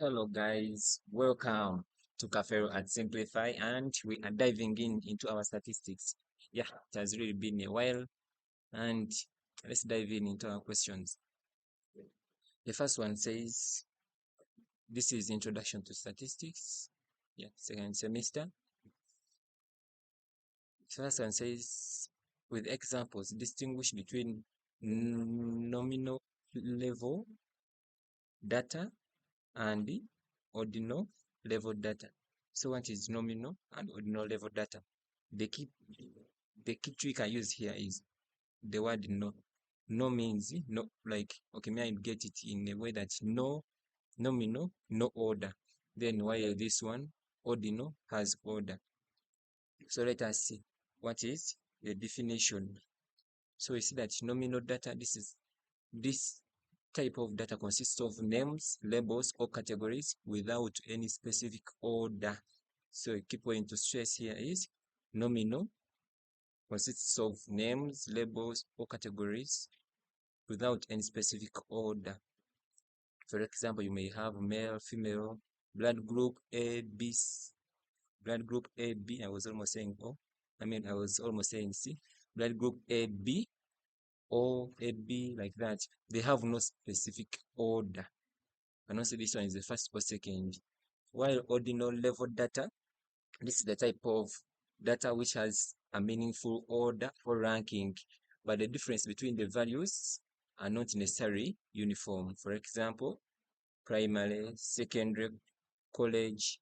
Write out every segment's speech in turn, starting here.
Hello guys, welcome to Cafe at Simplify, and we are diving into our statistics. Yeah, it has really been a while, and let's dive into our questions. The first one says, this is Introduction to Statistics. Yeah, second semester. First one says, with examples, distinguish between nominal level data and the ordinal level data. So what is nominal and ordinal level data? The key trick I use here is the word no. No means no, like, okay, may I get it in a way that no, nominal, no order. Then while this one, ordinal, has order. So let us see what is the definition. So we see that nominal data, this type of data consists of names, labels, or categories without any specific order. So a key point to stress here is nominal consists of names, labels, or categories without any specific order. For example, you may have male, female, blood group A, B, blood group A, B. I was almost saying O. I was almost saying C. Blood group A, B, O, A, B, like that. They have no specific order. And also this one is the first or second. While ordinal level data, this is the type of data which has a meaningful order or ranking, but the difference between the values are not necessarily uniform. For example, primary, secondary, college,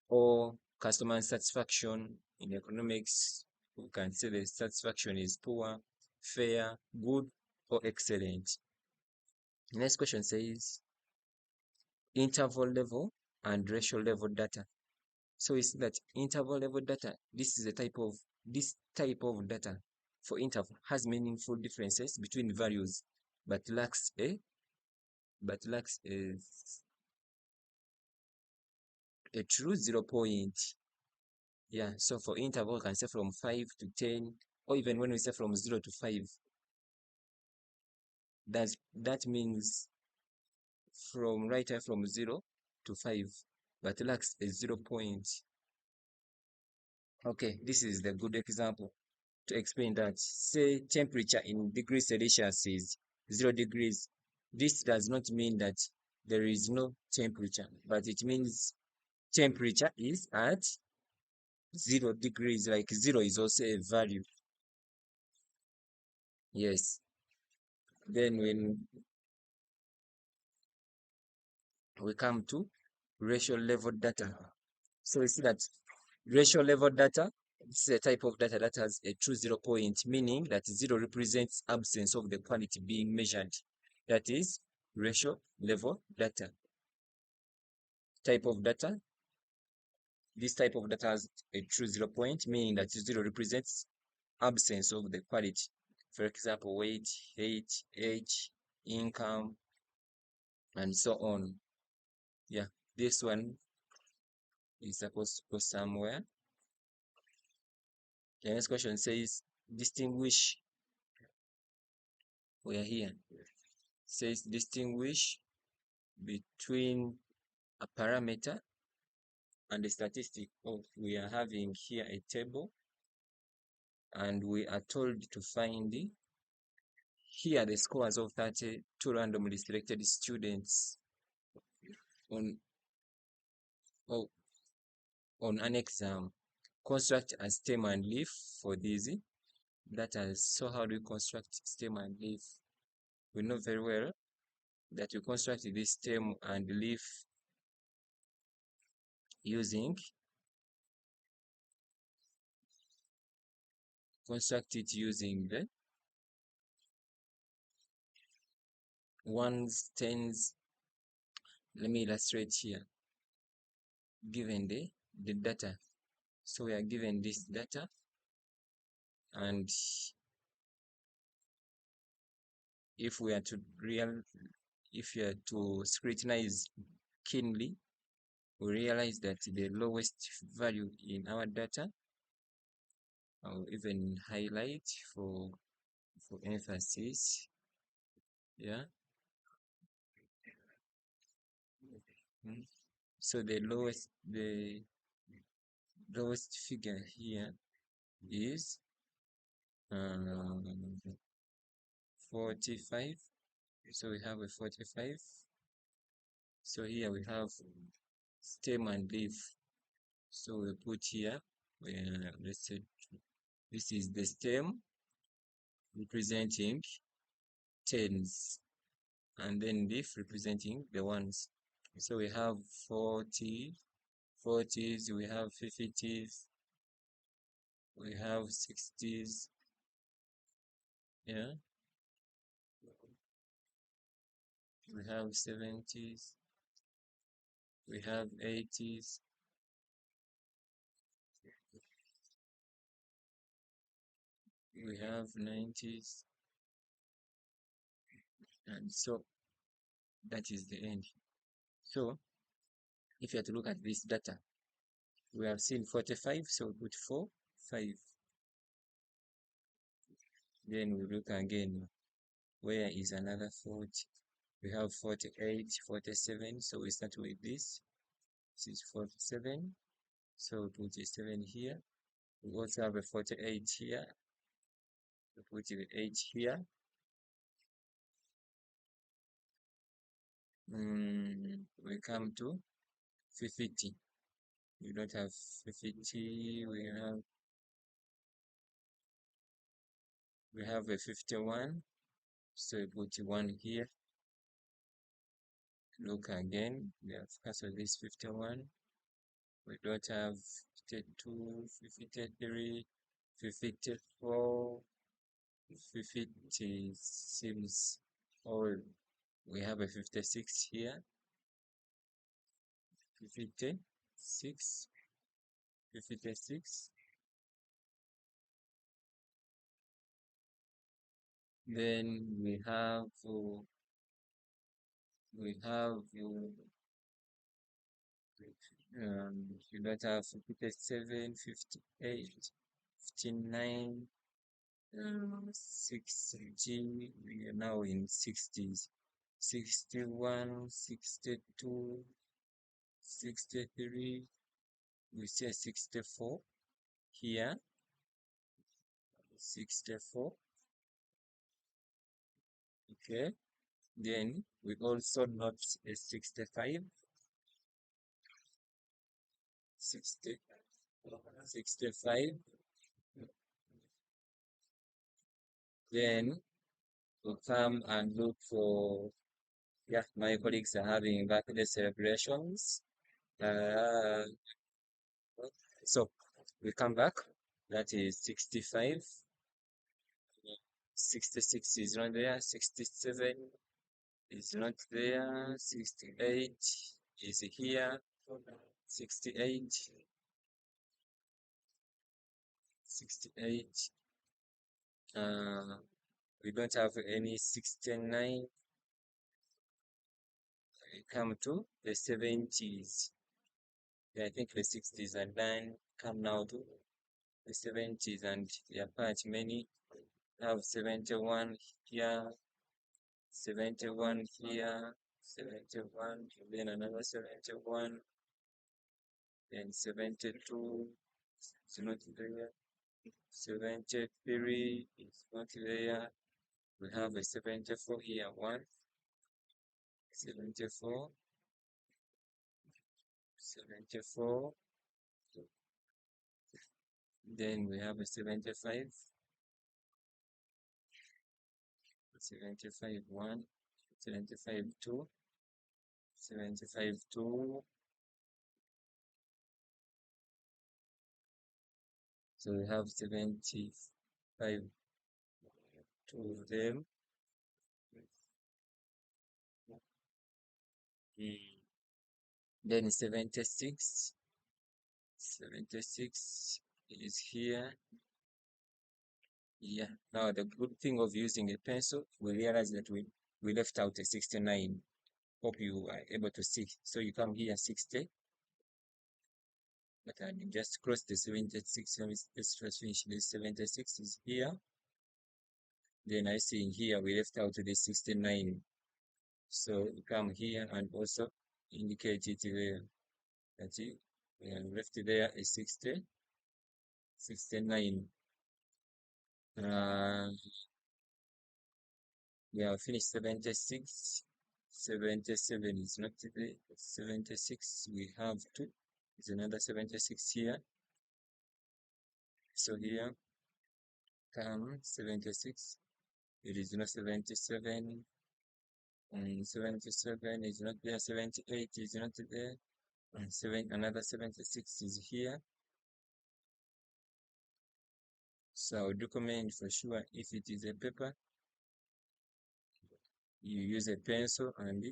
or customer satisfaction. In economics, we can say the satisfaction is poor, fair, good, or excellent. The next question says interval level and ratio level data. So we see that interval level data, this type of data for interval has meaningful differences between values, but lacks a true 0 point. Yeah, so for interval, we can say from 5 to 10, or even when we say from 0 to 5, that means from 0 to 5, but lacks a 0 point. Okay, this is the good example to explain that. Say temperature in degrees Celsius is 0 degrees. This does not mean that there is no temperature, but it means temperature is at 0 degrees, like 0 is also a value. Yes. Then when we come to ratio level data, so we see that ratio level data, this is a type of data that has a true 0 point, meaning that 0 represents absence of the quantity being measured. That is ratio level data. Type of data, this type of data has a true 0 point, meaning that 0 represents absence of the quality. For example, weight, height, age, income, and so on. Yeah, this one is supposed to go somewhere. The next question says, distinguish, we are here, says distinguish between a parameter and a statistic. Oh, we are having here a table, and we are told to find here the scores of 32 randomly selected students on oh, on an exam. Construct a stem and leaf for these data. So how do we construct stem and leaf? We know very well that you construct this stem and leaf using the ones, tens. Let me illustrate here. Given the data, so we are given this data, and if we are to scrutinize keenly, we realize that the lowest value in our data, I'll even highlight for emphasis. Yeah, Mm. So the lowest figure here is 45. So we have a 45. So here we have stem and leaf. So we put here, let's say this is the stem representing tens, and then leaf representing the ones. So we have 40, 40s, we have 50s, we have 60s, yeah, we have 70s, we have 80s, we have 90s, and so that is the end. So if you have to look at this data, we have seen 45, so we put 4, 5. Then we look again, where is another 40? We have 48, 47, so we start with this. This is 47, so we put a 7 here. We also have a 48 here. We put the 8 here. We come to 50. We don't have 50. We have a 51. So we put 1 here. Look again. We have cancelled this 51. We don't have 52, 53, 54, 50 seems old. We have a 56 here. 56, 56. Then you don't have 57, 58, 59, 60. We are now in 60s. 61, 62, 63. We say 64 here. 64. Okay. Then we also note a 65, 60, 65. Then we come and look for, yeah, my colleagues are having birthday celebrations. Uh, so we come back. That is 65. 66 is not there. 67 is not there. 68 is here. 68, 68. We don't have any 69. We come to the 70s. I think the 60s are done. Come now to the 70s, and there are quite many. Have 71 here, 71 here, 71, then another 71, then 72 is not there, 73 is not there. We have a 74 here, 1, 74, 74. Then we have a 75, 75, 1, 75, 2, 75, 2. So we have 75, 2 of them. Then 76, 76 is here. Yeah. Now the good thing of using a pencil, we realize that we left out a 69. Hope you are able to see. So you come here 60, but I just cross the 76. Let's first finish this. 76 is here. Then I see in here we left out the 69. So you come here and also indicate it there. That's it. We have left there is 60, 69. We have finished 76. 77 is not there. 76, we have two. There's another 76 here. So here come 76. It is not 77. And 77 is not there. 78 is not there. And another 76 is here. So I'll document for sure. If it is a paper, you use a pencil and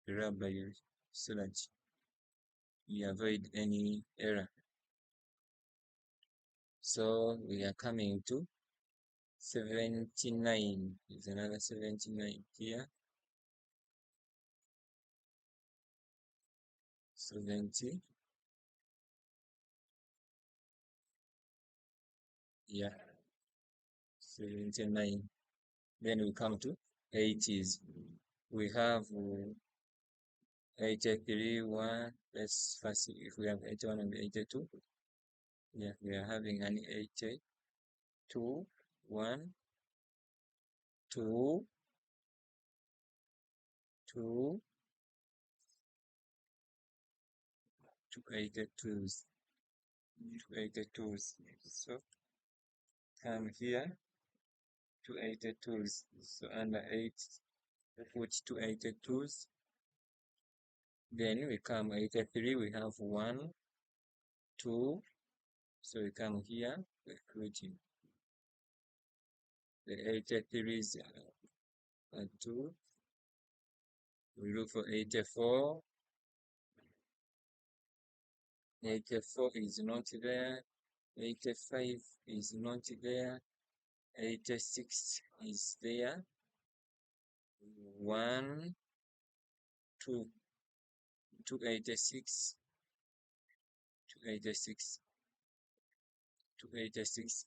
rubber you so that you avoid any error. So we are coming to 79. There's another 79 here. 70. Yeah. 79. Then we come to 80s. We have 83, 1. Let's first see if we have 81 and 82. Yeah, we are having an 82, 1, 2, 2, 282s, 282s. So come here, 282s. So under 8, we put 282s. Then we come 83, we have 1, 2. So we come here, we put the 83s 2. We look for 84. 84 is not there. 85 is not there. 86 is there. 1, 2, 286, 286, 286.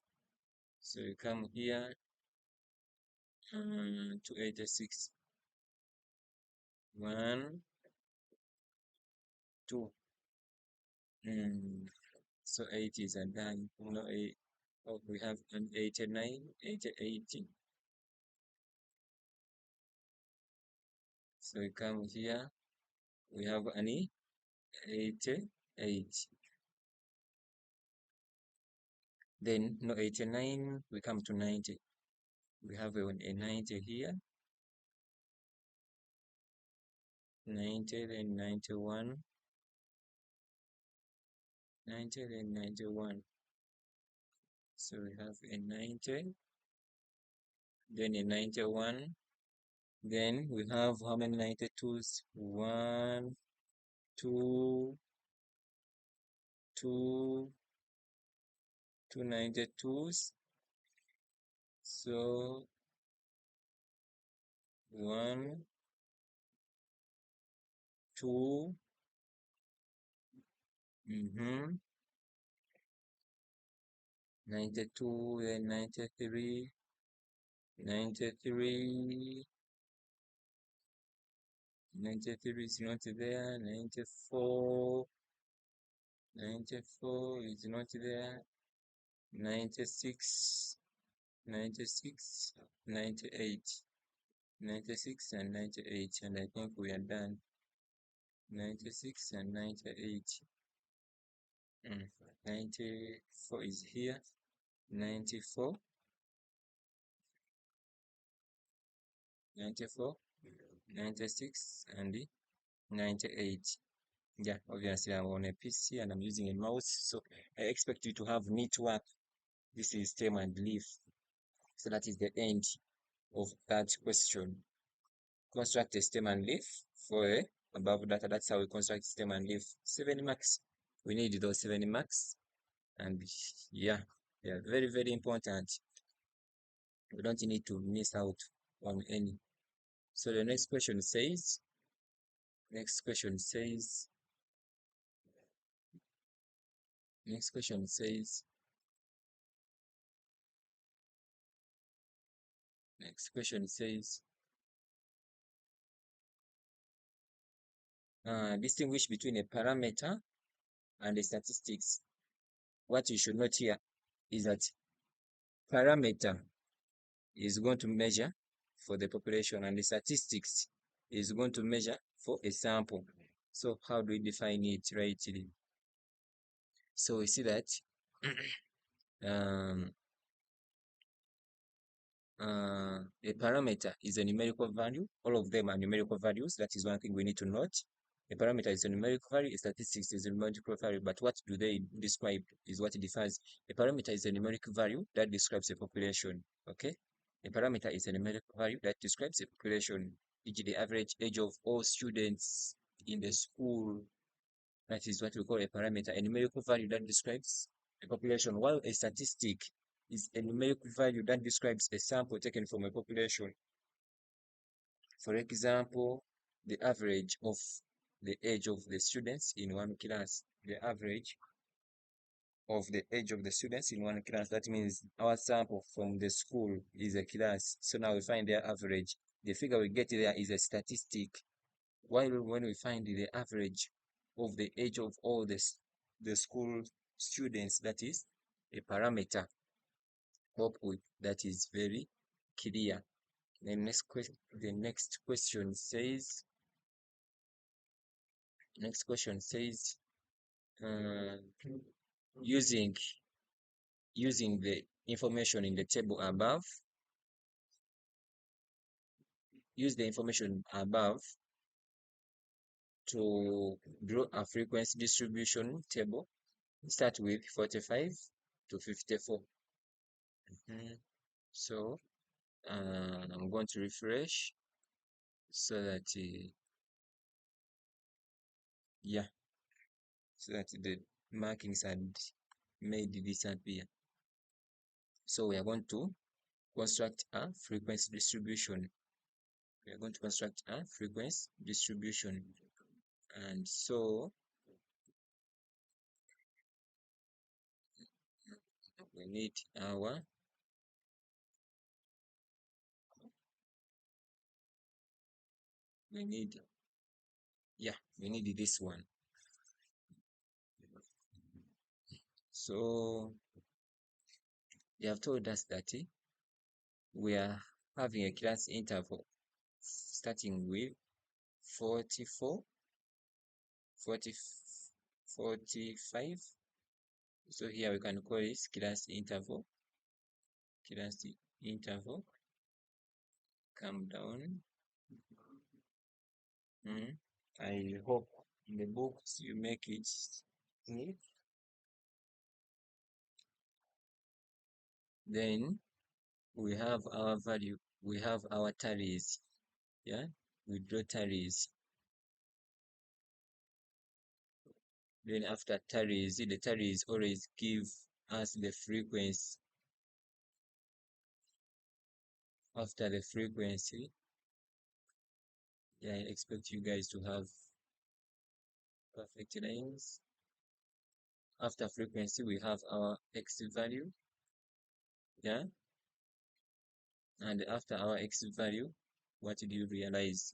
So you come here, 286. 1, 2. So 80 is done. No, oh, we have an 89, 80. So we come here, we have an 88. Then no 89, we come to 90. We have a 90 here. 90, then 91. 90, then 91. So we have a 90, then a 91. Then we have how many 92s? 1, 2, 2, 2 92s. So 1, 2, 92, then 93, 93, 93 is not there, 94, 94 is not there, 96, 96, 98, 96 and 98, and I think we are done. 96 and 98. 94 is here. 94, 94, 96, and 98. Yeah, obviously I'm on a PC and I'm using a mouse, so I expect you to have neat work. This is stem and leaf. So that is the end of that question. Construct a stem and leaf for above data. That's how we construct stem and leaf. 7 marks. We need those 7 marks. And yeah, they are very, very important. We don't need to miss out on any. So the next question says, next question says, next question says, next question says, distinguish between a parameter and a statistics. What you should note here is that parameter is going to measure for the population and the statistics is going to measure for a sample. So how do we define it rightly? So we see that um, a parameter is a numerical value. All of them are numerical values. That is one thing we need to note. A parameter is a numerical value, a statistics is a numerical value, but what do they describe is what it defines. A parameter is a numerical value that describes a population, okay? A parameter is a numerical value that describes a population, e.g. the average age of all students in the school. That is what we call a parameter, a numerical value that describes a population, while a statistic is a numerical value that describes a sample taken from a population. For example, the average of the age of the students in one class. The average of the age of the students in one class. That means our sample from the school is a class. So now we find their average. The figure we get there is a statistic. While when we find the average of the age of all the school students, that is a parameter. Hope that is very clear. The next question says, uh, using the information in the table above, use the information above to draw a frequency distribution table. Start with 45 to 54. So I'm going to refresh so that yeah, so that the markings had made disappear. So we are going to construct a frequency distribution. We are going to construct a frequency distribution, and so we need our we need this one. So they have told us that we are having a class interval starting with 44, 40, 45. So here we can call it class interval. Come down. I hope in the books you make it neat. Then we have our value, we have our tallies. Yeah, we draw tallies. Then after tallies, the tallies always give us the frequency. After the frequency, yeah, I expect you guys to have perfect lines. After frequency, we have our x value. Yeah, and after our x value, what do you realize?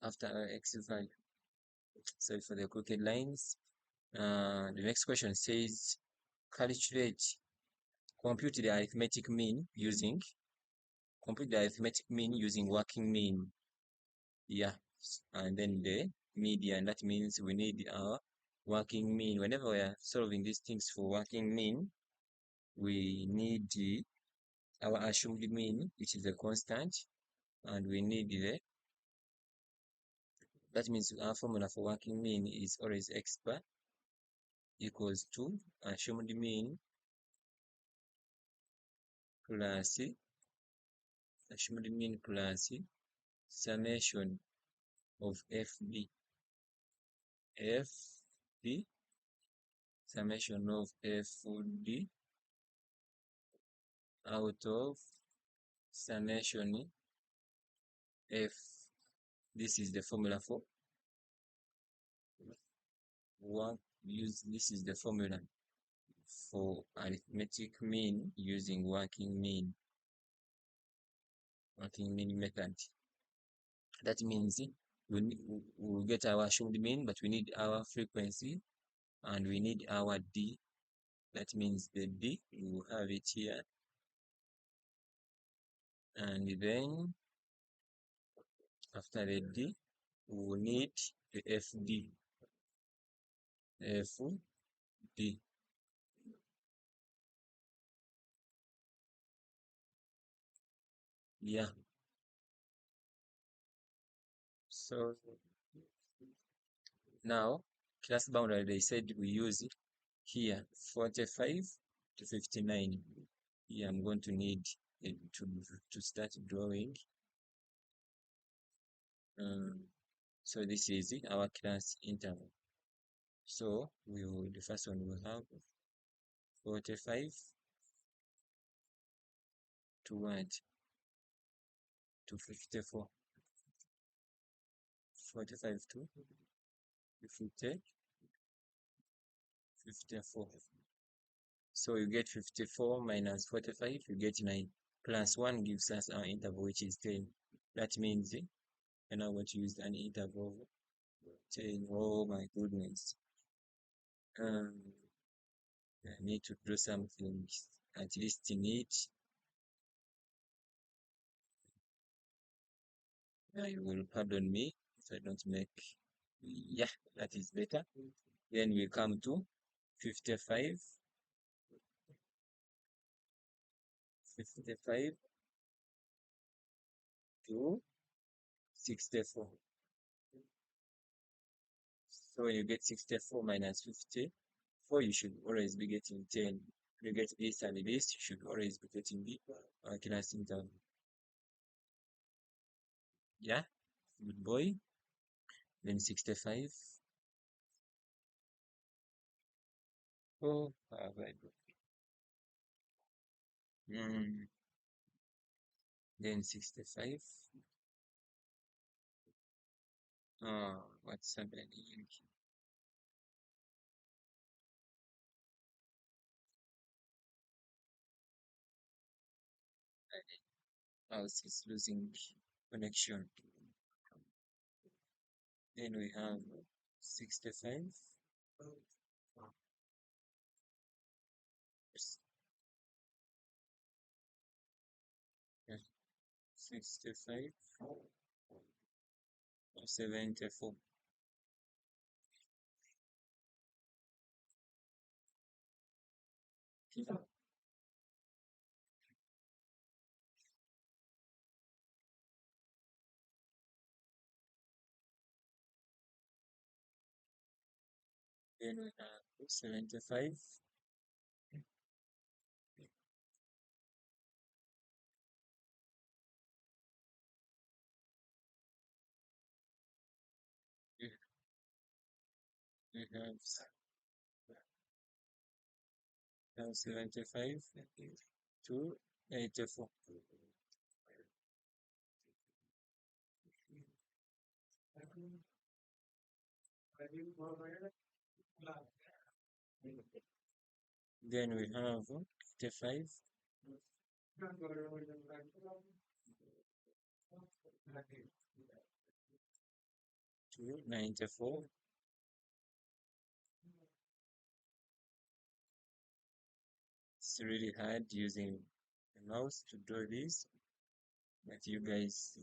After our x value, sorry for the crooked lines. The next question says, compute the arithmetic mean using working mean. Yeah, and then the median. That means we need our working mean. Whenever we are solving these things for working mean, we need our assumed mean, which is a constant, and we need that means our formula for working mean is always x bar equals to assumed mean plus summation of fb summation of fd out of summation f. This is the formula for this is the formula for arithmetic mean using working mean method. That means we'll get our assumed mean, but we need our frequency and we need our D. That means the D, we will have it here. And then after the D, we will need the FD. FD. Yeah. So now class boundary, they said we use here 45 to 59. Here I'm going to need it to start drawing. So this is our class interval. So the first one will have 45 to what? To 54. 45 to 50, 54. So you get 54 minus 45, you get 9. Plus 1 gives us our interval, which is 10. That means we're now going to use an interval of 10. Oh my goodness. I need to do something at least in it. You will pardon me if I don't make. Yeah, that is better. Then we come to 55, 55 to 64. So when you get 64 minus 54, you should always be getting 10. You get this and this, you should always be getting the class interval. Yeah, good boy. Then 65. Oh, very good. Then 65. Oh, what's happening? Mouse is losing connection. Then we have 65. 65 or 74. Then we have 75. We have 75 to 84. Then we have 85 to 94. It's really hard using the mouse to draw this, but you guys,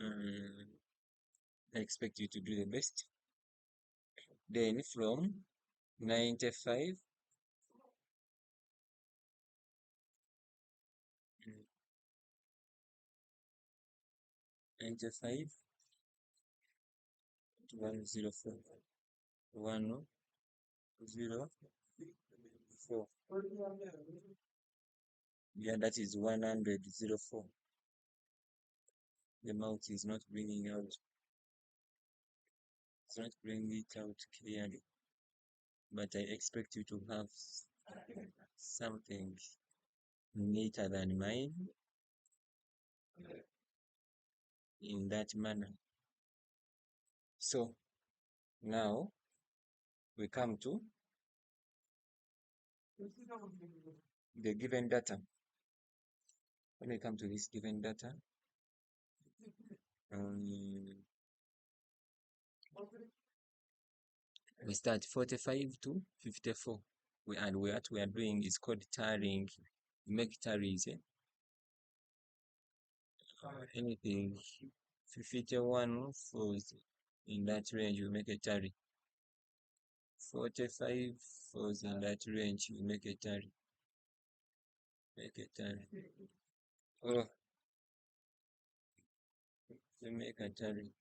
I expect you to do the best. Then from 95 95 to 104. 104. Yeah, that is 104. The mouth is not bringing out, it's not bringing it out clearly. But I expect you to have something neater than mine in that manner. So now we come to the given data. When we come to this given data, We start 45 to 54. And what we are doing is called tarring. We make tarries. Anything 51 falls in that range, we make a tarry. 45 falls in that range, we make a tarry. Make a tarry. Oh, we make a tarry.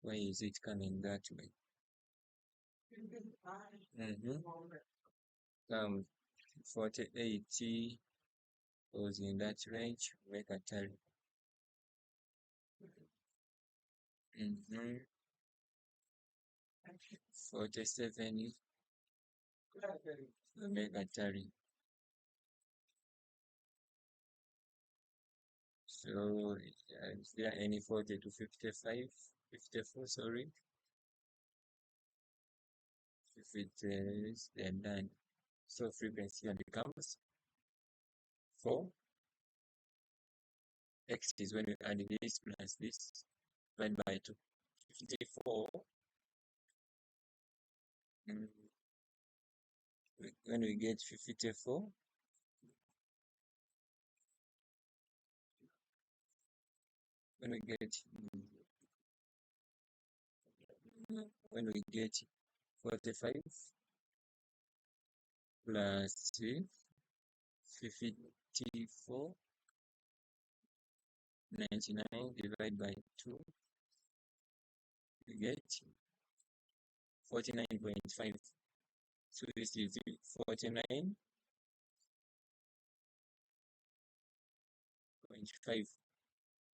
Why is it coming that way? Mm-hmm. 48 falls in that range, we make a tarry. 47 we make a tarry. So is there any 40 to 55? 54, sorry. If it is, then done. So frequency here becomes 4. X is when we add this plus this, divided by 2. 54. When we get 54, when we get 45 plus 54, 99 divided by 2, we get 49.5. So this is 49.5.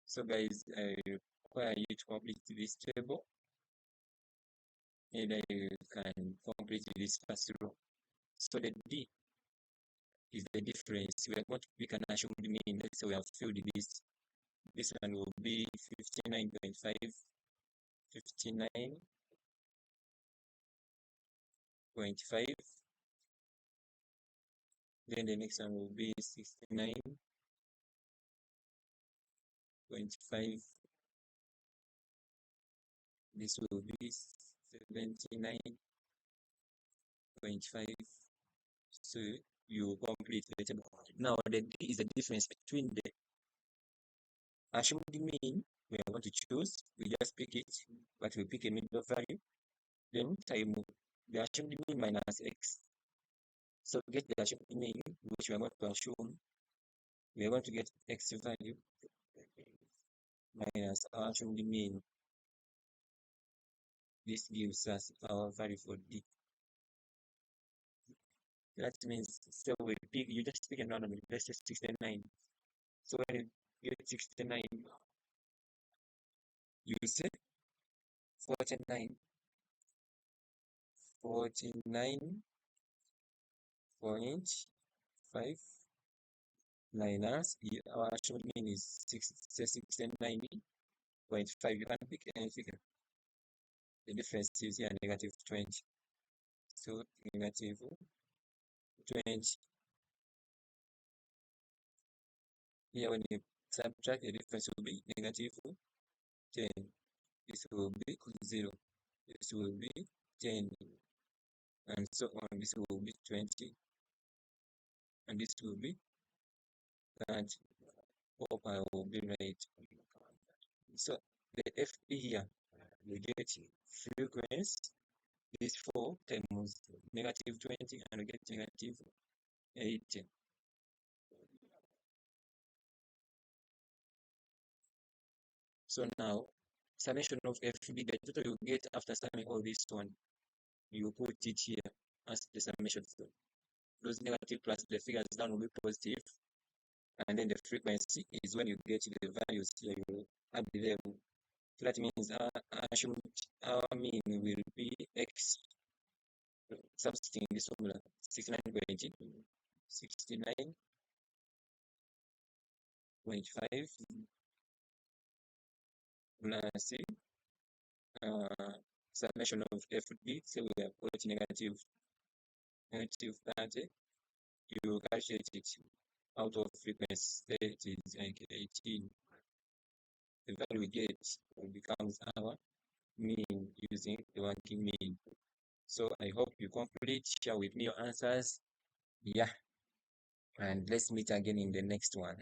So guys, I require you to complete this table, and you can complete this first row. So the D is the difference. We are going to pick an assumed mean. Let's say we have filled this. This one will be 59.5, 59.5. Then the next one will be 69.5. This will be 79.5. So you complete the table. Now the D is the difference between the assumed mean we are going to choose. We just pick it, but we pick a middle value. Then time the assumed mean minus x. So get the assumed mean, which we are going to assume. We are going to get x value minus our assumed mean. This gives us our value for D. That means, so we pick, you just pick a number, let's say 69. So when you get 69, you say 49, 49.5 minus our actual mean is 69.5. You can pick any figure. The difference is here negative 20. So negative 20. Here when you subtract, the difference will be negative 10. This will be 0. This will be 10. And so on. This will be 20. And this will be 30. Hope I will be right. So the FP here, we get frequency. This 4 times negative 20 and we get negative 80. So now, summation of FB, the total you get after summing all this one, you put it here as the summation. Those negative plus the figures down will be positive, and then the frequency is when you get the values here, you add them. So that means our mean will be x, substituting this formula, 69.5 plus summation of FD, so we have got negative 30. You calculate it out of frequency, it is like 18. The value we get becomes our mean using the working mean. So I hope you complete, share with me your answers. Yeah, and let's meet again in the next one.